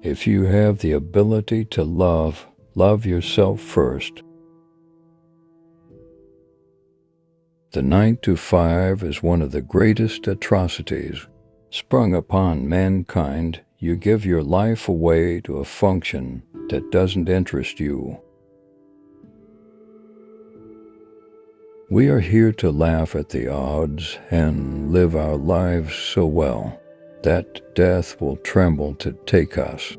If you have the ability to love, love yourself first. The 9 to 5 is one of the greatest atrocities sprung upon mankind. You give your life away to a function that doesn't interest you. We are here to laugh at the odds and live our lives so well that death will tremble to take us.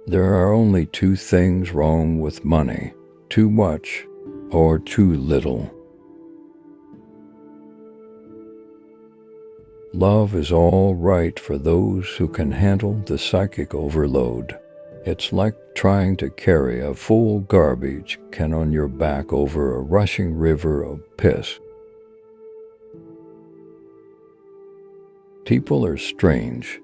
There are only two things wrong with money: too much or too little. Love is all right for those who can handle the psychic overload. It's like trying to carry a full garbage can on your back over a rushing river of piss. People are strange.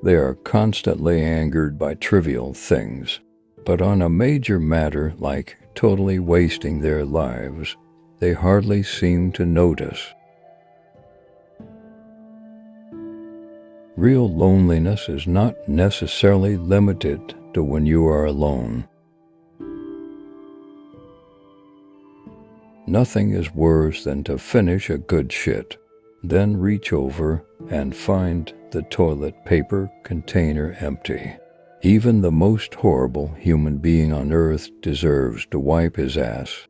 They are constantly angered by trivial things, but on a major matter like totally wasting their lives, they hardly seem to notice. Real loneliness is not necessarily limited to when you are alone. Nothing is worse than to finish a good shit, then reach over and find the toilet paper container empty. Even the most horrible human being on earth deserves to wipe his ass.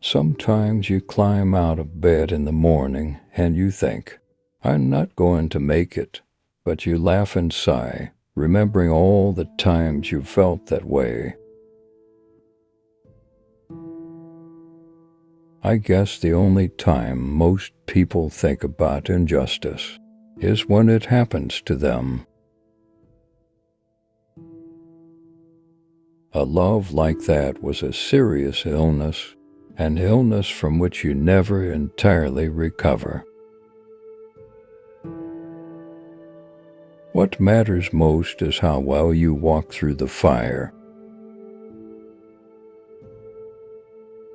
Sometimes you climb out of bed in the morning and you think, I'm not going to make it, but you laugh and sigh, remembering all the times you felt that way. I guess the only time most people think about injustice is when it happens to them. A love like that was a serious illness, an illness from which you never entirely recover. What matters most is how well you walk through the fire.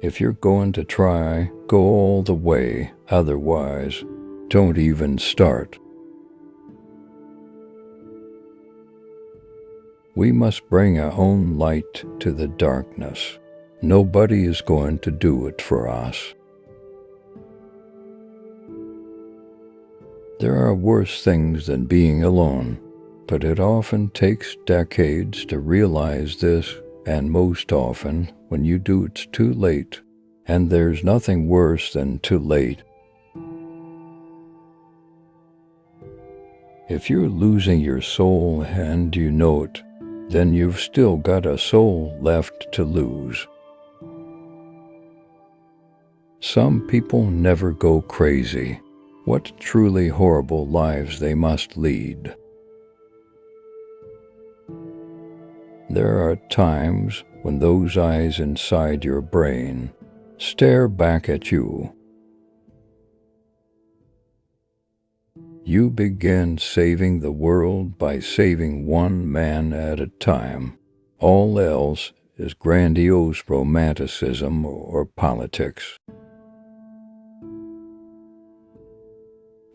If you're going to try, go all the way. Otherwise, don't even start. We must bring our own light to the darkness. Nobody is going to do it for us. There are worse things than being alone, but it often takes decades to realize this, and most often, when you do, it's too late, and there's nothing worse than too late. If you're losing your soul and you know it, then you've still got a soul left to lose. Some people never go crazy. What truly horrible lives they must lead. There are times when those eyes inside your brain stare back at you. You begin saving the world by saving one man at a time. All else is grandiose romanticism or politics.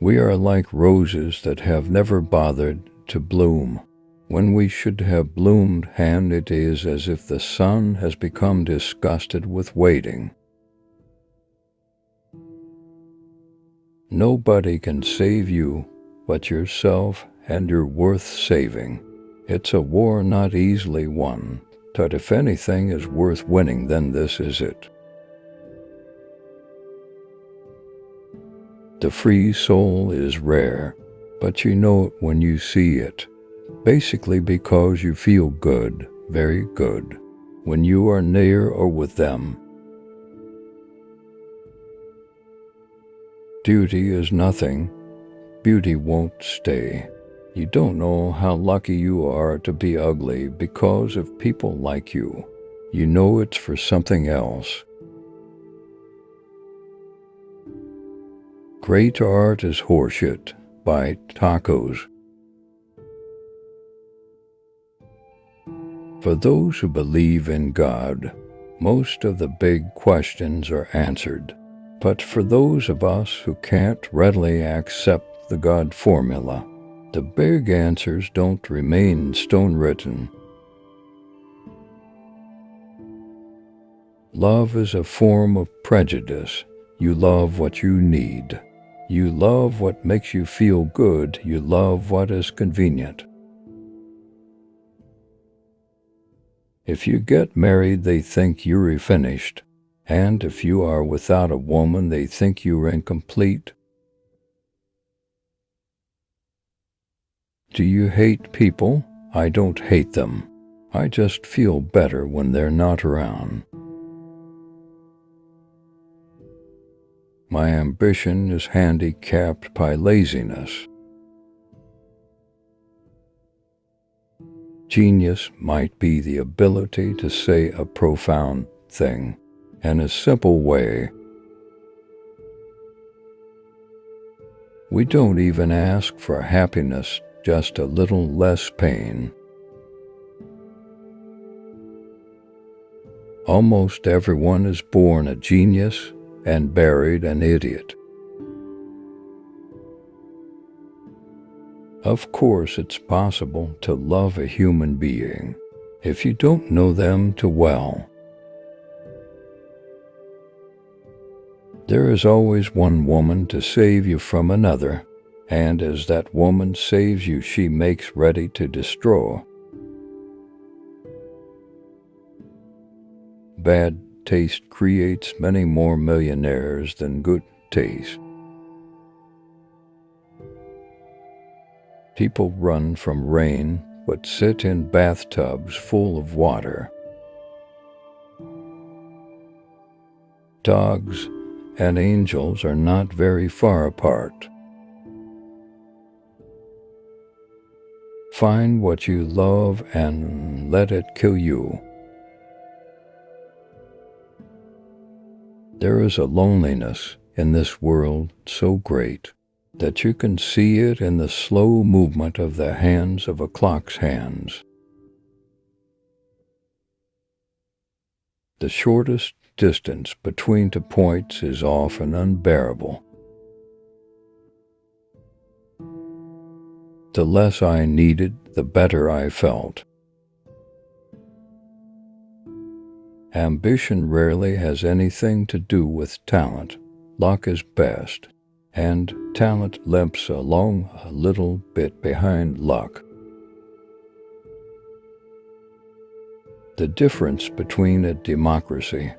We are like roses that have never bothered to bloom. When we should have bloomed, and it is as if the sun has become disgusted with waiting. Nobody can save you but yourself, and you're worth saving. It's a war not easily won, but if anything is worth winning, then this is it. The free soul is rare, but you know it when you see it, basically because you feel good, very good, when you are near or with them. Duty is nothing. Beauty won't stay. You don't know how lucky you are to be ugly because of people like you. You know it's for something else. Great art is horseshit by tacos. For those who believe in God, most of the big questions are answered, But for those of us who can't readily accept the God formula, the big answers don't remain stone-written. Love is a form of prejudice. You love what you need. You love what makes you feel good. You love what is convenient. If you get married, they think you're finished. And if you are without a woman, they think you're incomplete. Do you hate people? I don't hate them. I just feel better when they're not around. My ambition is handicapped by laziness. Genius might be the ability to say a profound thing in a simple way. We don't even ask for happiness, just a little less pain. Almost everyone is born a genius and buried an idiot. Of course, it's possible to love a human being if you don't know them too well. There is always one woman to save you from another, and as that woman saves you, she makes ready to destroy. Bad taste creates many more millionaires than good taste. People run from rain, but sit in bathtubs full of water. Dogs and angels are not very far apart. Find what you love and let it kill you. There is a loneliness in this world so great that you can see it in the slow movement of the hands of a clock's hands. The shortest distance between two points is often unbearable. The less I needed, the better I felt. Ambition rarely has anything to do with talent. Luck is best, and talent limps along a little bit behind luck. The difference between a democracy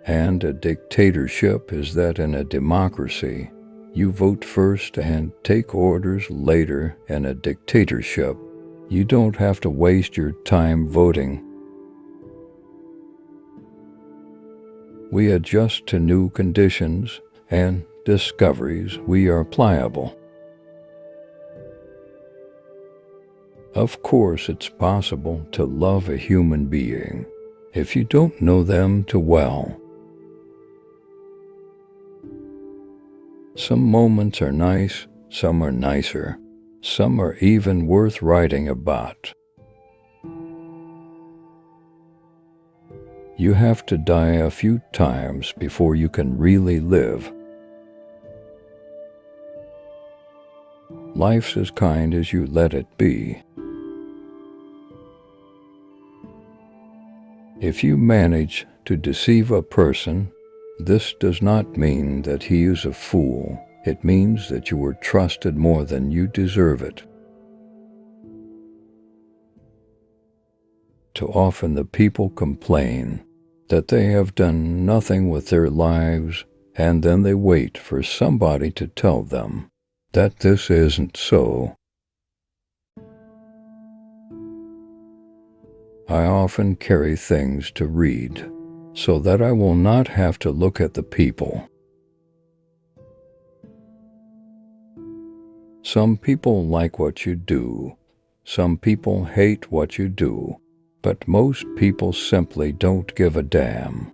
and a dictatorship is that in a democracy, you vote first and take orders later. In a dictatorship, you don't have to waste your time voting. We adjust to new conditions and discoveries. We are pliable. Of course, it's possible to love a human being if you don't know them too well. Some moments are nice, some are nicer, some are even worth writing about. You have to die a few times before you can really live. Life's as kind as you let it be. If you manage to deceive a person, this does not mean that he is a fool. It means that you were trusted more than you deserve it. Too often the people complain that they have done nothing with their lives, and then they wait for somebody to tell them that this isn't so. I often carry things to read so that I will not have to look at the people. Some people like what you do. Some people hate what you do. But most people simply don't give a damn.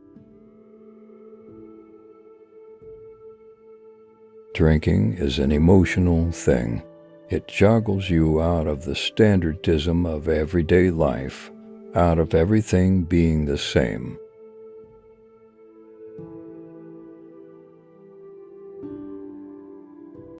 Drinking is an emotional thing. It joggles you out of the standardism of everyday life, out of everything being the same.